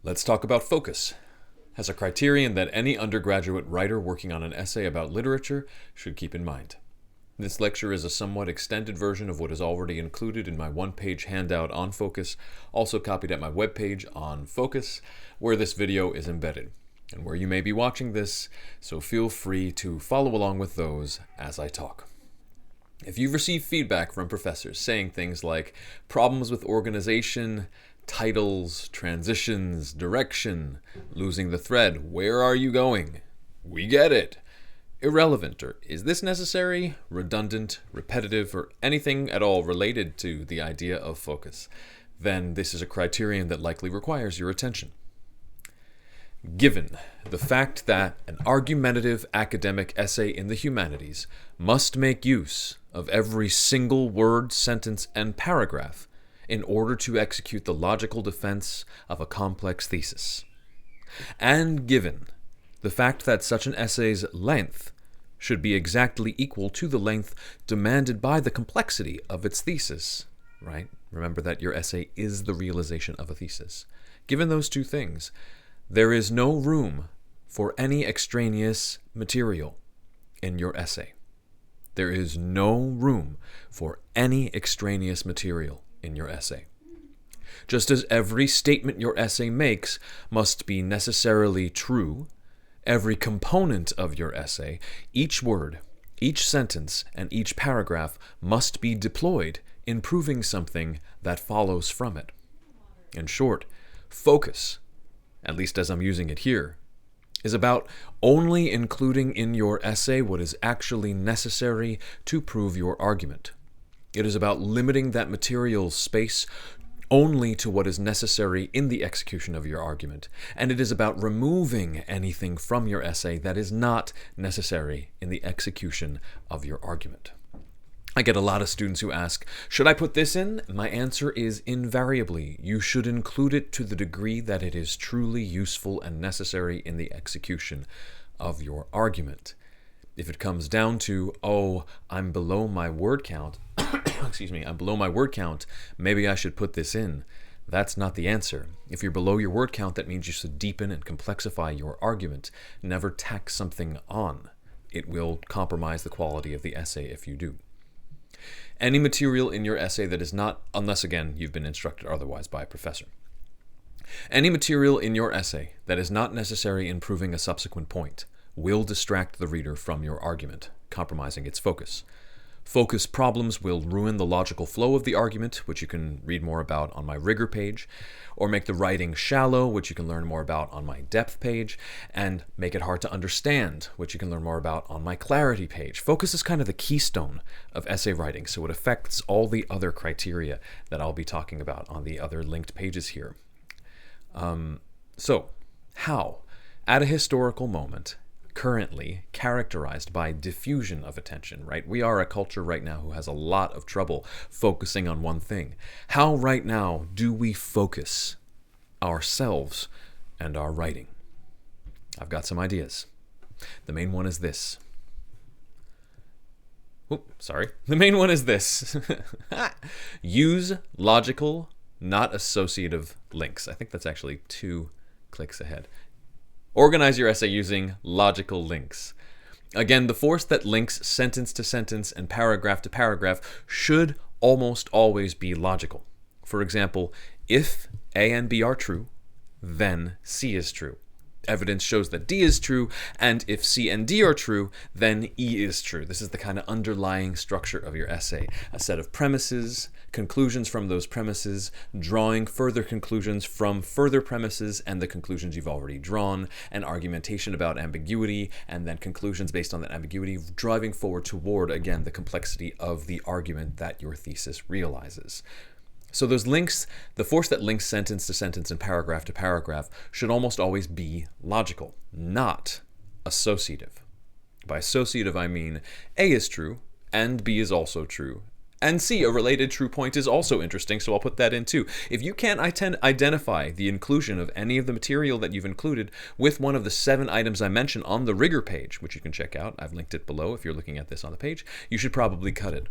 Let's talk about focus as a criterion that any undergraduate writer working on an essay about literature should keep in mind. This lecture is a somewhat extended version of what is already included in my one-page handout on focus, also copied at my webpage on focus, where this video is embedded, and where you may be watching this, so feel free to follow along with those as I talk. If you've received feedback from professors saying things like problems with organization, titles, transitions, direction, losing the thread, where are you going? We get it. Irrelevant, or is this necessary, redundant, repetitive, or anything at all related to the idea of focus, then this is a criterion that likely requires your attention. Given the fact that an argumentative academic essay in the humanities must make use of every single word, sentence, and paragraph in order to execute the logical defense of a complex thesis, and given the fact that such an essay's length should be exactly equal to the length demanded by the complexity of its thesis, right? Remember that your essay is the realization of a thesis. Given those two things, there is no room for any extraneous material in your essay. There is no room for any extraneous material in your essay. Just as every statement your essay makes must be necessarily true, every component of your essay, each word, each sentence, and each paragraph must be deployed in proving something that follows from it. In short, focus, at least as I'm using it here, is about only including in your essay what is actually necessary to prove your argument. It is about limiting that material's space only to what is necessary in the execution of your argument, and it is about removing anything from your essay that is not necessary in the execution of your argument. I get a lot of students who ask, should I put this in? My answer is invariably, you should include it to the degree that it is truly useful and necessary in the execution of your argument. If it comes down to, oh, I'm below my word count, I'm below my word count, maybe I should put this in, that's not the answer. If you're below your word count, that means you should deepen and complexify your argument. Never tack something on. It will compromise the quality of the essay if you do. Any material in your essay that is not, unless again you've been instructed otherwise by a professor. Any material in your essay that is not necessary in proving a subsequent point will distract the reader from your argument, compromising its focus. Focus problems will ruin the logical flow of the argument, which you can read more about on my rigor page, or make the writing shallow, which you can learn more about on my depth page, and make it hard to understand, which you can learn more about on my clarity page. Focus is kind of the keystone of essay writing, so it affects all the other criteria that I'll be talking about on the other linked pages here. So, how, at a historical moment, currently characterized by diffusion of attention, right? We are a culture right now who has a lot of trouble focusing on one thing. How right now do we focus ourselves and our writing? I've got some ideas. The main one is this. The main one is this. Use logical, not associative links. I think that's actually 2 clicks ahead. Organize your essay using logical links. Again, the force that links sentence to sentence and paragraph to paragraph should almost always be logical. For example, if A and B are true, then C is true. Evidence shows that D is true, and if C and D are true, then E is true. This is the kind of underlying structure of your essay. A set of premises, conclusions from those premises, drawing further conclusions from further premises and the conclusions you've already drawn, and argumentation about ambiguity, and then conclusions based on that ambiguity, driving forward toward, again, the complexity of the argument that your thesis realizes. So those links, the force that links sentence to sentence and paragraph to paragraph should almost always be logical, not associative. By associative, I mean A is true, and B is also true, and C, a related true point, is also interesting, so I'll put that in too. If you can't identify the inclusion of any of the material that you've included with one of the 7 items I mentioned on the rigor page, which you can check out, I've linked it below if you're looking at this on the page, you should probably cut it.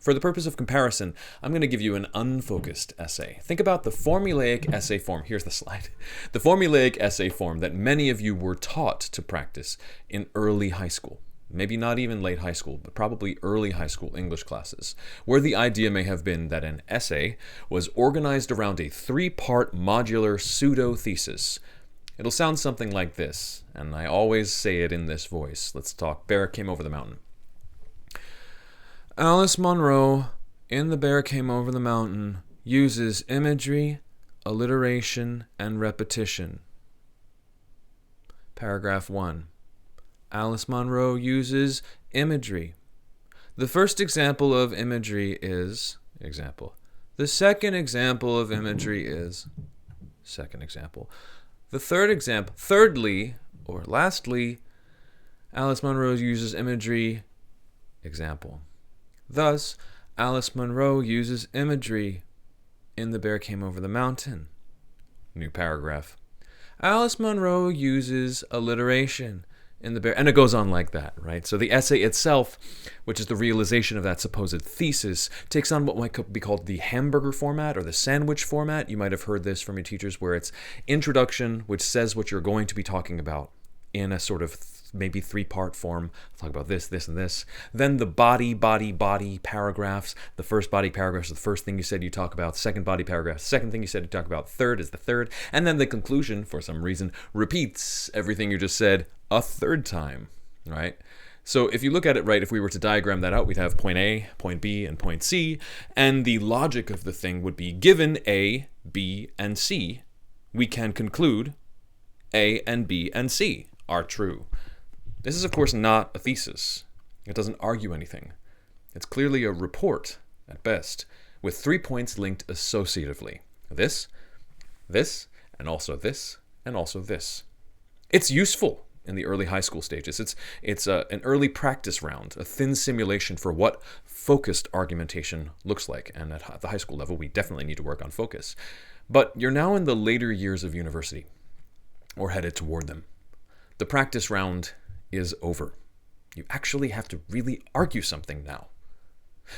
For the purpose of comparison, I'm going to give you an unfocused essay. Think about the formulaic essay form. Here's the slide. The formulaic essay form that many of you were taught to practice in early high school. Maybe not even late high school, but probably early high school English classes, where the idea may have been that an essay was organized around a three-part modular pseudo-thesis. It'll sound something like this, and I always say it in this voice. Let's talk Bear Came Over the Mountain. Alice Munro, in The Bear Came Over the Mountain, uses imagery, alliteration, and repetition. Paragraph 1. Alice Munro uses imagery. The first example of imagery is example. The second example of imagery is second example. The third example, thirdly, or lastly, Alice Munro uses imagery, example. Thus, Alice Munro uses imagery in The Bear Came Over the Mountain. New paragraph. Alice Munro uses alliteration in The Bear, and it goes on like that, right? So the essay itself, which is the realization of that supposed thesis, takes on what might be called the Hamburger Format or the sandwich format. You might have heard this from your teachers, where it's introduction, which says what you're going to be talking about in a sort of maybe three-part form. I'll talk about this, this, and this. Then the body paragraphs. The first body paragraph is the first thing you said you talk about. Second body paragraph, second thing you said you talk about. Third is the third. And then the conclusion, for some reason, repeats everything you just said a third time, right? So if you look at it right, if we were to diagram that out, we'd have point A, point B, and point C. And the logic of the thing would be, given A, B, and C, we can conclude A and B and C are true. This is, of course, not a thesis. It doesn't argue anything. It's clearly a report, at best, with 3 points linked associatively. This, and also this, and also this. It's useful in the early high school stages. It's an early practice round, a thin simulation for what focused argumentation looks like. And at the high school level, we definitely need to work on focus. But you're now in the later years of university, or headed toward them. The practice round is over. You actually have to really argue something now.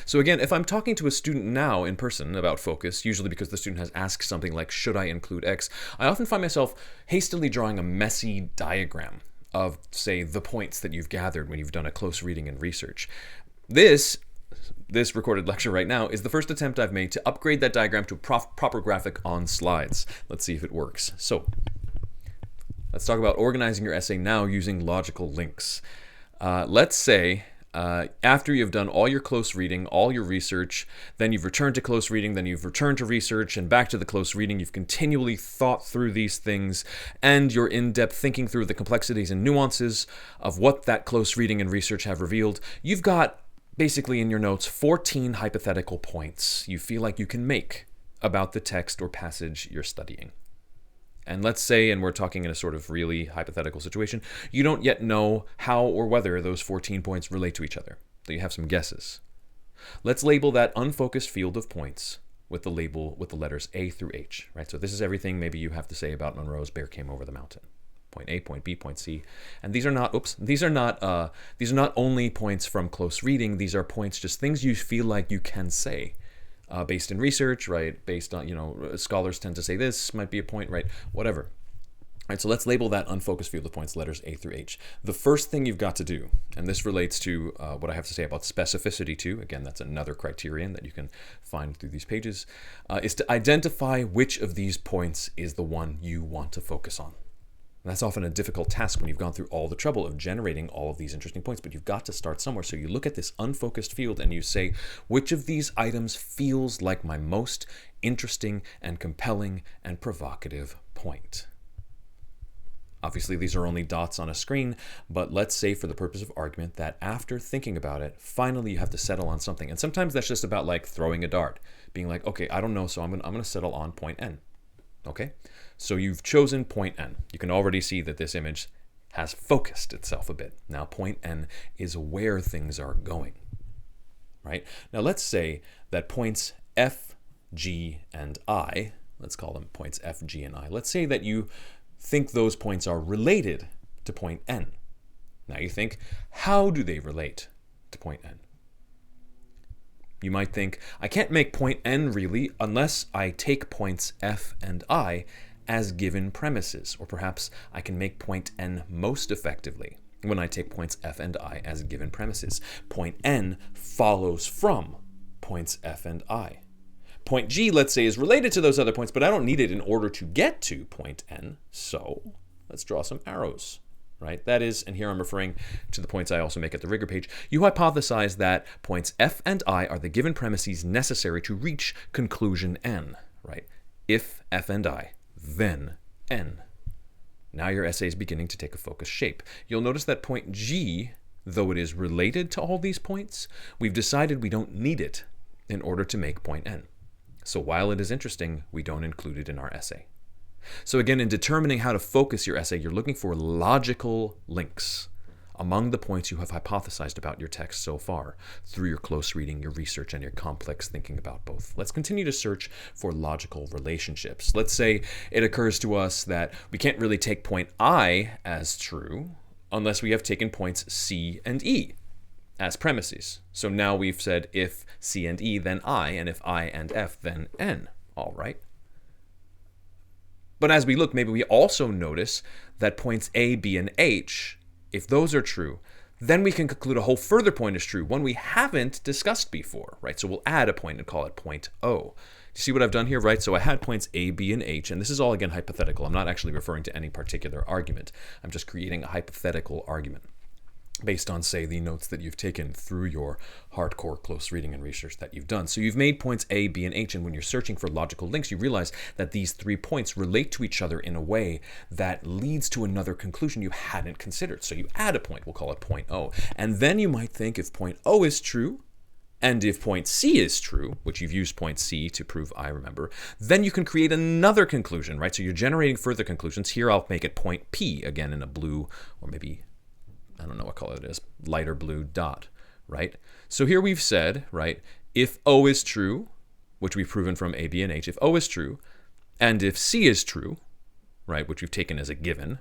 So again, if I'm talking to a student now in person about focus, usually because the student has asked something like, should I include X, I often find myself hastily drawing a messy diagram of, say, the points that you've gathered when you've done a close reading and research. This recorded lecture right now is the first attempt I've made to upgrade that diagram to a proper graphic on slides. Let's see if it works. So, let's talk about organizing your essay now using logical links. Let's say after you've done all your close reading, all your research, then you've returned to close reading, then you've returned to research, and back to the close reading, you've continually thought through these things, and you're in-depth thinking through the complexities and nuances of what that close reading and research have revealed. You've got, basically in your notes, 14 hypothetical points you feel like you can make about the text or passage you're studying. And let's say, and we're talking in a sort of really hypothetical situation, you don't yet know how or whether those 14 points relate to each other, so you have some guesses. Let's label that unfocused field of points with the letters A through H, right? So this is everything maybe you have to say about Munro's Bear Came Over the Mountain. Point A, point B, point C. And these are not only points from close reading, these are points, just things you feel like you can say. Based in research, right? Based on, scholars tend to say this might be a point, right? Whatever. All right, so let's label that unfocused field of points letters A through H. The first thing you've got to do, and this relates to what I have to say about specificity too, again, that's another criterion that you can find through these pages, is to identify which of these points is the one you want to focus on. And that's often a difficult task when you've gone through all the trouble of generating all of these interesting points, but you've got to start somewhere. So you look at this unfocused field and you say, which of these items feels like my most interesting and compelling and provocative point? Obviously, these are only dots on a screen, but let's say for the purpose of argument that after thinking about it, finally you have to settle on something. And sometimes that's just about like throwing a dart, being like, okay, I don't know, so I'm gonna settle on point N. Okay, so you've chosen point N. You can already see that this image has focused itself a bit. Now point N is where things are going, right? Now let's say that points F, G, and I, let's call them points F, G, and I. Let's say that you think those points are related to point N. Now you think, how do they relate to point N? You might think, I can't make point N really unless I take points F and I as given premises, or perhaps I can make point N most effectively when I take points F and I as given premises. Point N follows from points F and I. Point G, let's say, is related to those other points, but I don't need it in order to get to point N, so let's draw some arrows, right? That is, and here I'm referring to the points I also make at the rigor page, you hypothesize that points F and I are the given premises necessary to reach conclusion N, right? If F and I, then N. Now your essay is beginning to take a focused shape. You'll notice that point G, though it is related to all these points, we've decided we don't need it in order to make point N. So while it is interesting, we don't include it in our essay. So again, in determining how to focus your essay, you're looking for logical links among the points you have hypothesized about your text so far through your close reading, your research, and your complex thinking about both. Let's continue to search for logical relationships. Let's say it occurs to us that we can't really take point I as true unless we have taken points C and E as premises. So now we've said if C and E, then I, and if I and F, then N. All right. But as we look, maybe we also notice that points A, B, and H, if those are true, then we can conclude a whole further point is true, one we haven't discussed before, right? So we'll add a point and call it point O. Do you see what I've done here, right? So I had points A, B, and H, and this is all, again, hypothetical. I'm not actually referring to any particular argument. I'm just creating a hypothetical argument based on, say, the notes that you've taken through your hardcore close reading and research that you've done. So you've made points A, B, and H, and when you're searching for logical links, you realize that these 3 points relate to each other in a way that leads to another conclusion you hadn't considered. So you add a point, we'll call it point O. And then you might think if point O is true, and if point C is true, which you've used point C to prove I remember, then you can create another conclusion, right? So you're generating further conclusions. Here I'll make it point P, again in a blue, or maybe I don't know what color it is, lighter blue dot, right? So here we've said, right, if O is true, which we've proven from A, B, and H, if O is true, and if C is true, right, which we've taken as a given,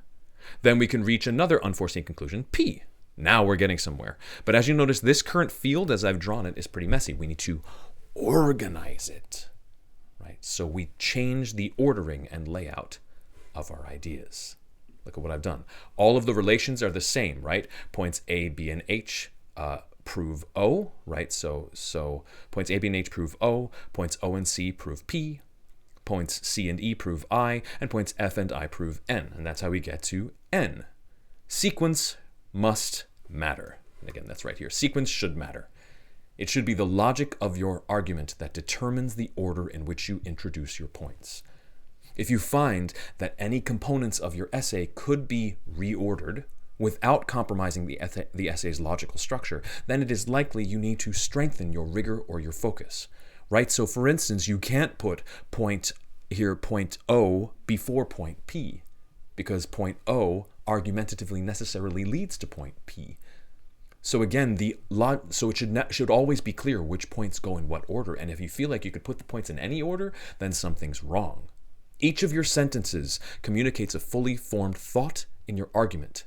then we can reach another unforeseen conclusion, P. Now we're getting somewhere. But as you notice, this current field, as I've drawn it, is pretty messy. We need to organize it, right? So we change the ordering and layout of our ideas. Look at what I've done. All of the relations are the same, right? Points A, B, and H prove O, right? So points A, B, and H prove O. Points O and C prove P. Points C and E prove I. And points F and I prove N. And that's how we get to N. Sequence must matter. And again, that's right here. Sequence should matter. It should be the logic of your argument that determines the order in which you introduce your points. If you find that any components of your essay could be reordered without compromising the essay's logical structure, then it is likely you need to strengthen your rigor or your focus, right? So for instance, you can't put point O before point P, because point O argumentatively necessarily leads to point P. So again, so it should always be clear which points go in what order, and if you feel like you could put the points in any order, then something's wrong. Each of your sentences communicates a fully formed thought in your argument.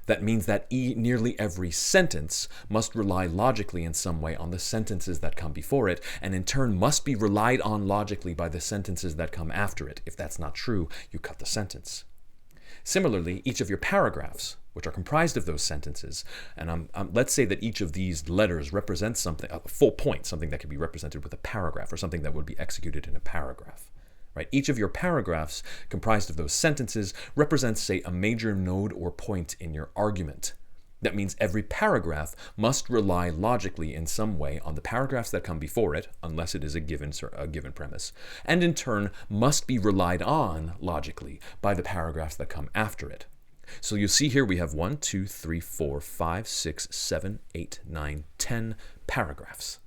That means that nearly every sentence must rely logically in some way on the sentences that come before it, and in turn must be relied on logically by the sentences that come after it. If that's not true, you cut the sentence. Similarly, each of your paragraphs, which are comprised of those sentences, and let's say that each of these letters represents something, a full point, something that could be represented with a paragraph, or something that would be executed in a paragraph. Right? Each of your paragraphs comprised of those sentences represents, say, a major node or point in your argument. That means every paragraph must rely logically in some way on the paragraphs that come before it, unless it is a given premise, and in turn must be relied on logically by the paragraphs that come after it. So you see here we have 1, 2, 3, 4, 5, 6, 7, 8, 9, 10 paragraphs.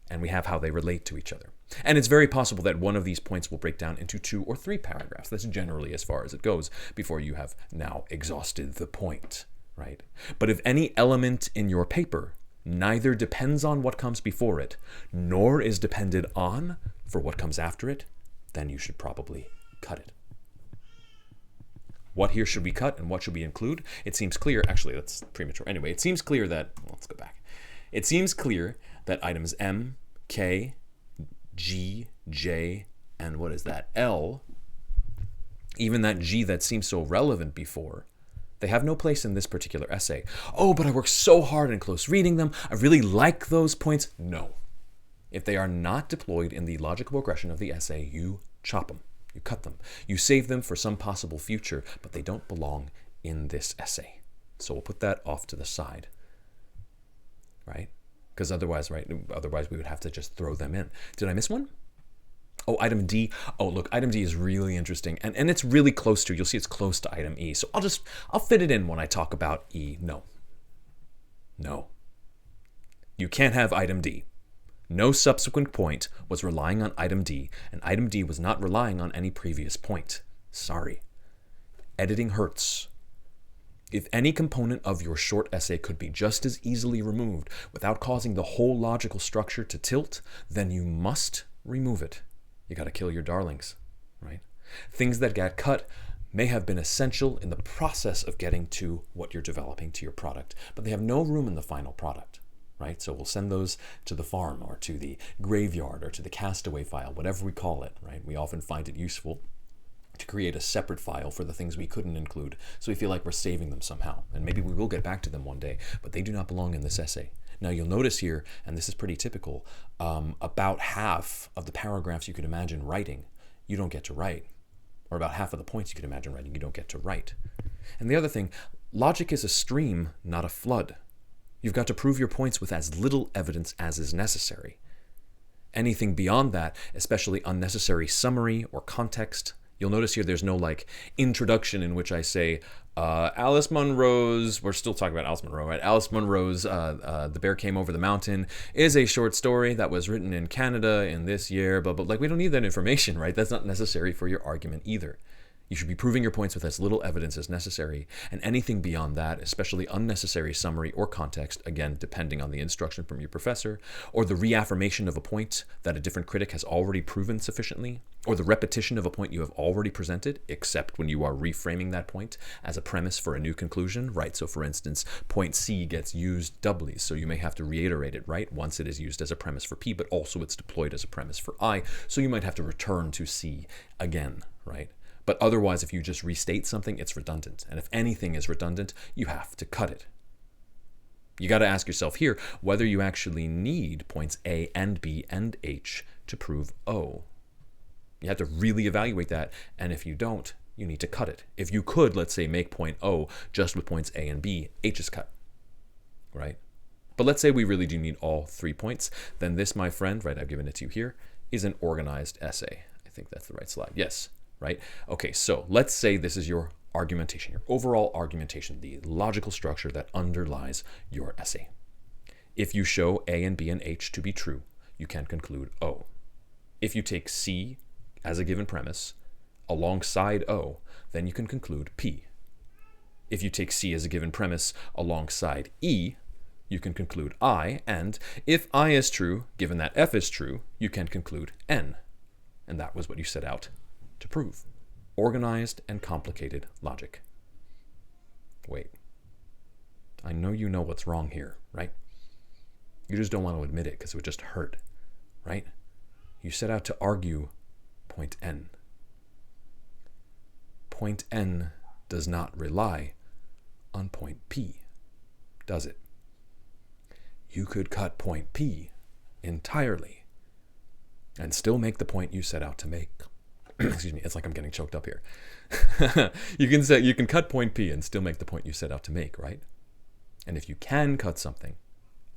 And we have how they relate to each other. And it's very possible that one of these points will break down into 2 or 3 paragraphs. That's generally as far as it goes before you have now exhausted the point, right? But if any element in your paper neither depends on what comes before it, nor is depended on for what comes after it, then you should probably cut it. What here should we cut and what should we include? It seems clear, actually that's premature. Anyway, it seems clear that, let's go back. It seems clear that items M, K, G, J, and what is that? L, even that G that seemed so relevant before, they have no place in this particular essay. Oh, but I worked so hard in close reading them. I really like those points. No. If they are not deployed in the logical progression of the essay, you chop them. You cut them. You save them for some possible future, but they don't belong in this essay. So we'll put that off to the side, right? Because otherwise we would have to just throw them in. Did I miss one? Oh, item D. Oh, look, item D is really interesting. And it's really close to, you'll see it's close to item E. So I'll fit it in when I talk about E. No. You can't have item D. No subsequent point was relying on item D, and item D was not relying on any previous point. Sorry. Editing hurts. If any component of your short essay could be just as easily removed without causing the whole logical structure to tilt, then you must remove it. You got to kill your darlings, right? Things that get cut may have been essential in the process of getting to what you're developing to your product, but they have no room in the final product, right? So we'll send those to the farm or to the graveyard or to the castaway file, whatever we call it, right? We often find it useful to create a separate file for the things we couldn't include, so we feel like we're saving them somehow. And maybe we will get back to them one day, but they do not belong in this essay. Now you'll notice here, and this is pretty typical, about half of the paragraphs you could imagine writing, you don't get to write. Or about half of the points you could imagine writing, you don't get to write. And the other thing, logic is a stream, not a flood. You've got to prove your points with as little evidence as is necessary. Anything beyond that, especially unnecessary summary or context, you'll notice here there's no like introduction in which I say, Alice Munro's, we're still talking about Alice Munro, right? Alice Munro's The Bear Came Over the Mountain is a short story that was written in Canada in this year, but like we don't need that information, right? That's not necessary for your argument either. You should be proving your points with as little evidence as necessary, and anything beyond that, especially unnecessary summary or context, again, depending on the instruction from your professor, or the reaffirmation of a point that a different critic has already proven sufficiently, or the repetition of a point you have already presented, except when you are reframing that point as a premise for a new conclusion, right? So for instance, point C gets used doubly, so you may have to reiterate it, right? Once it is used as a premise for P, but also it's deployed as a premise for I, so you might have to return to C again, right? But otherwise, if you just restate something, it's redundant. And if anything is redundant, you have to cut it. You got to ask yourself here whether you actually need points A and B and H to prove O. You have to really evaluate that. And if you don't, you need to cut it. If you could, let's say, make point O just with points A and B, H is cut, right? But let's say we really do need all 3 points. Then this, my friend, right, I've given it to you here, is an organized essay. I think that's the right slide. Yes. Right? Okay, so let's say this is your argumentation, your overall argumentation, the logical structure that underlies your essay. If you show A and B and H to be true, you can conclude O. If you take C as a given premise alongside O, then you can conclude P. If you take C as a given premise alongside E, you can conclude I, and if I is true, given that F is true, you can conclude N. And that was what you set out to prove. Organized and complicated logic. Wait. I know you know what's wrong here, right? You just don't want to admit it because it would just hurt, right? You set out to argue point N. Point N does not rely on point P, does it? You could cut point P entirely and still make the point you set out to make. Excuse me, it's like I'm getting choked up here. You can cut point P and still make the point you set out to make, right? And if you can cut something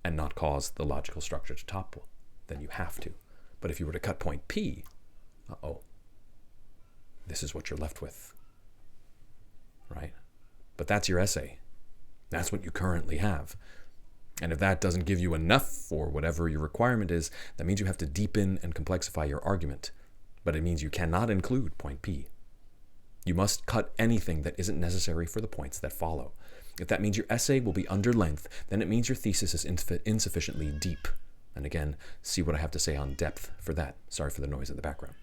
and not cause the logical structure to topple, then you have to. But if you were to cut point P, this is what you're left with, right? But that's your essay. That's what you currently have. And if that doesn't give you enough for whatever your requirement is, that means you have to deepen and complexify your argument. But it means you cannot include point P. You must cut anything that isn't necessary for the points that follow. If that means your essay will be under length, then it means your thesis is insufficiently deep. And again, see what I have to say on depth for that. Sorry for the noise in the background.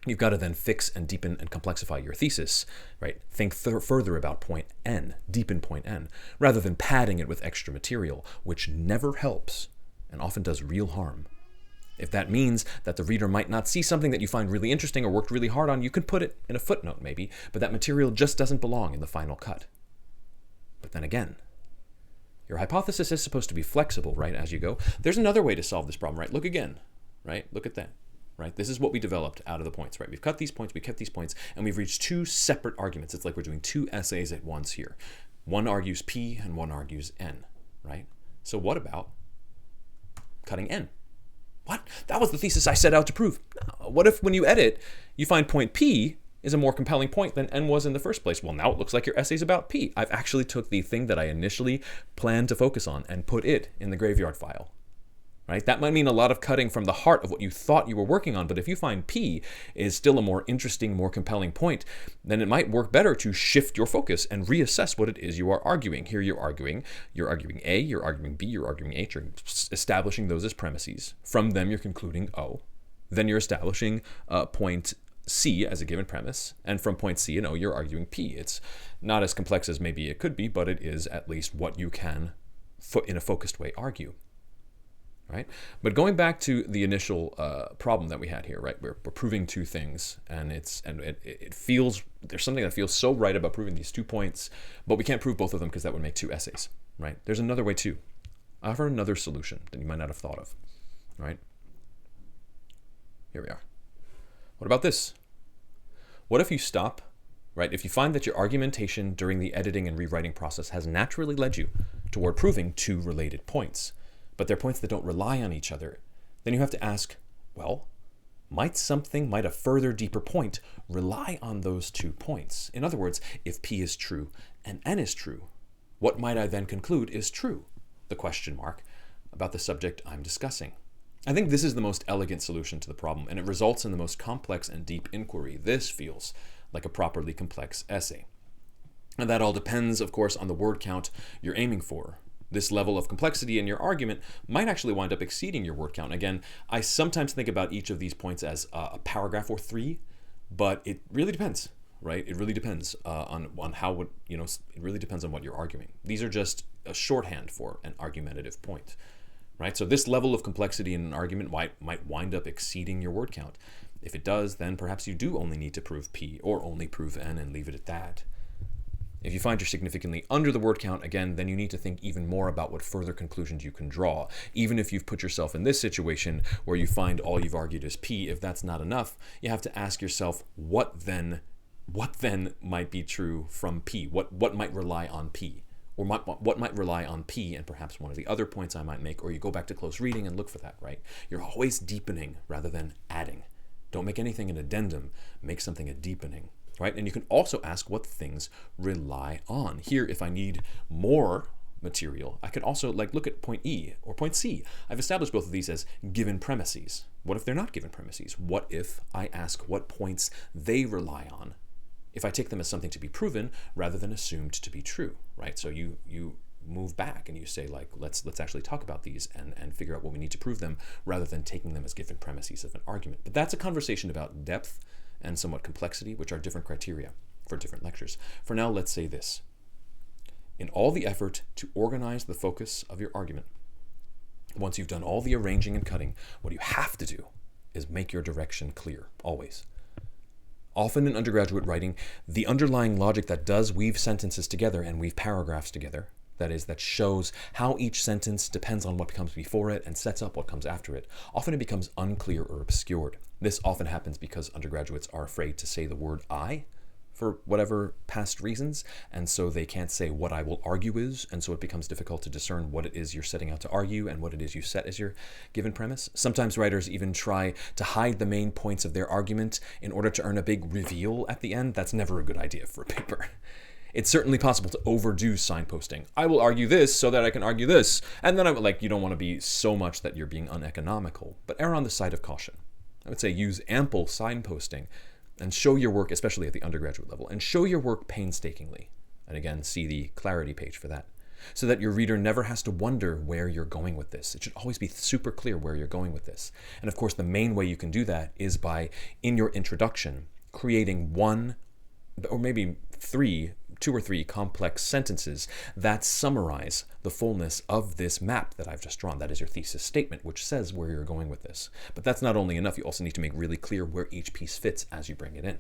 You've got to then fix and deepen and complexify your thesis, right? Think further about point N, deepen point N, rather than padding it with extra material, which never helps and often does real harm. If that means that the reader might not see something that you find really interesting or worked really hard on, you can put it in a footnote maybe, but that material just doesn't belong in the final cut. But then again, your hypothesis is supposed to be flexible, right, as you go. There's another way to solve this problem, right? Look again, right? Look at that, right? This is what we developed out of the points, right? We've cut these points, we kept these points, and we've reached two separate arguments. It's like we're doing two essays at once here. One argues P and one argues N, right? So what about cutting N? What? That was the thesis I set out to prove. No. What if when you edit, you find point P is a more compelling point than N was in the first place? Well, now it looks like your essay's about P. I've actually took the thing that I initially planned to focus on and put it in the graveyard file, right? That might mean a lot of cutting from the heart of what you thought you were working on, but if you find P is still a more interesting, more compelling point, then it might work better to shift your focus and reassess what it is you are arguing. Here you're arguing A, you're arguing B, you're arguing H, you're establishing those as premises. From them, you're concluding O. Then you're establishing point C as a given premise, and from point C and O, you're arguing P. It's not as complex as maybe it could be, but it is at least what you can, in a focused way, argue. Right? But going back to the initial problem that we had here, right? We're proving two things, and it feels, there's something that feels so right about proving these 2 points, but we can't prove both of them because that would make 2 essays, right? There's another way too. I offer another solution that you might not have thought of, right? Here we are. What about this? What if you stop, right? If you find that your argumentation during the editing and rewriting process has naturally led you toward proving 2 related points, but they're points that don't rely on each other, then you have to ask, well, might a further deeper point rely on those 2 points? In other words, if P is true and N is true, what might I then conclude is true? The question mark about the subject I'm discussing. I think this is the most elegant solution to the problem, and it results in the most complex and deep inquiry. This feels like a properly complex essay. And that all depends, of course, on the word count you're aiming for. This level of complexity in your argument might actually wind up exceeding your word count. Again, I sometimes think about each of these points as a paragraph or 3, but it really depends, right? It really depends on how, it really depends on what you're arguing. These are just a shorthand for an argumentative point, right? So this level of complexity in an argument might wind up exceeding your word count. If it does, then perhaps you do only need to prove P or only prove N and leave it at that. If you find you're significantly under the word count, again, then you need to think even more about what further conclusions you can draw. Even if you've put yourself in this situation where you find all you've argued is P, if that's not enough, you have to ask yourself, what then might be true from P? What might rely on P? Or what might rely on P and perhaps one of the other points I might make, or you go back to close reading and look for that, right? You're always deepening rather than adding. Don't make anything an addendum, make something a deepening. Right? And you can also ask what things rely on. Here, if I need more material, I could also look at point E or point C. I've established both of these as given premises. What if they're not given premises? What if I ask what points they rely on if I take them as something to be proven rather than assumed to be true, right? So you move back and you say, let's actually talk about these and figure out what we need to prove them rather than taking them as given premises of an argument. But that's a conversation about depth and somewhat complexity, which are different criteria for different lectures. For now, let's say this. In all the effort to organize the focus of your argument, once you've done all the arranging and cutting, what you have to do is make your direction clear, always. Often in undergraduate writing, the underlying logic that does weave sentences together and weave paragraphs together, that is, that shows how each sentence depends on what comes before it and sets up what comes after it, often it becomes unclear or obscured. This often happens because undergraduates are afraid to say the word I for whatever past reasons, and so they can't say what I will argue is, and so it becomes difficult to discern what it is you're setting out to argue and what it is you set as your given premise. Sometimes writers even try to hide the main points of their argument in order to earn a big reveal at the end. That's never a good idea for a paper. It's certainly possible to overdo signposting. I will argue this so that I can argue this, and then you don't want to be so much that you're being uneconomical, but err on the side of caution. I would say use ample signposting and show your work, especially at the undergraduate level, and show your work painstakingly. And again, see the clarity page for that, so that your reader never has to wonder where you're going with this. It should always be super clear where you're going with this. And of course, the main way you can do that is by, in your introduction, creating one or maybe 3 two or three complex sentences that summarize the fullness of this map that I've just drawn. That is your thesis statement, which says where you're going with this. But that's not only enough. You also need to make really clear where each piece fits as you bring it in.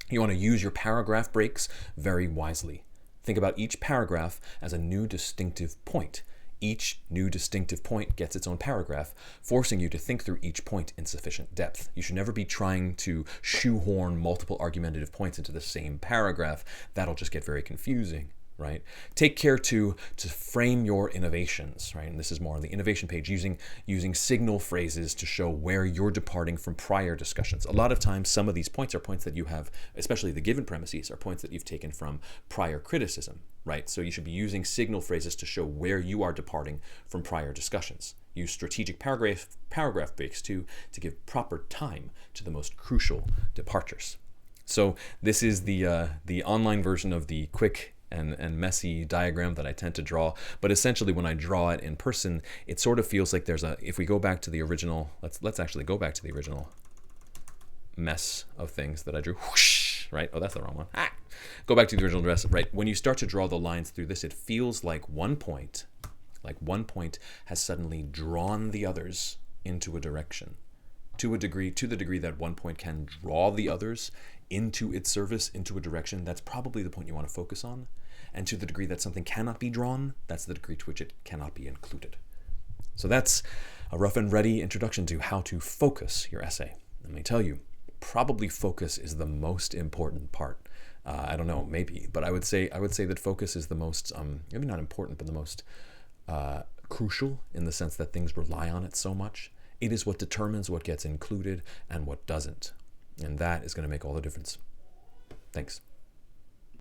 You want to use your paragraph breaks very wisely. Think about each paragraph as a new distinctive point. Each new distinctive point gets its own paragraph, forcing you to think through each point in sufficient depth. You should never be trying to shoehorn multiple argumentative points into the same paragraph. That'll just get very confusing, right? Take care to frame your innovations, right? And this is more on the innovation page, using signal phrases to show where you're departing from prior discussions. A lot of times, some of these points are points that you have, especially the given premises, are points that you've taken from prior criticism, right? So you should be using signal phrases to show where you are departing from prior discussions. Use strategic paragraph breaks to give proper time to the most crucial departures. So this is the online version of the quick and messy diagram that I tend to draw. But essentially, when I draw it in person, it sort of feels like there's if we go back to the original, let's actually go back to the original mess of things that I drew. Whoosh, right? Oh, that's the wrong one. Go back to the original dress, right? When you start to draw the lines through this, it feels like one point has suddenly drawn the others into a direction. To the degree that one point can draw the others into its service, into a direction, that's probably the point you want to focus on. And to the degree that something cannot be drawn, that's the degree to which it cannot be included. So that's a rough and ready introduction to how to focus your essay. Let me tell you, probably focus is the most important part. I don't know, maybe, but I would say that focus is the most, maybe not important, but the most crucial, in the sense that things rely on it so much. It is what determines what gets included and what doesn't. And that is going to make all the difference. Thanks.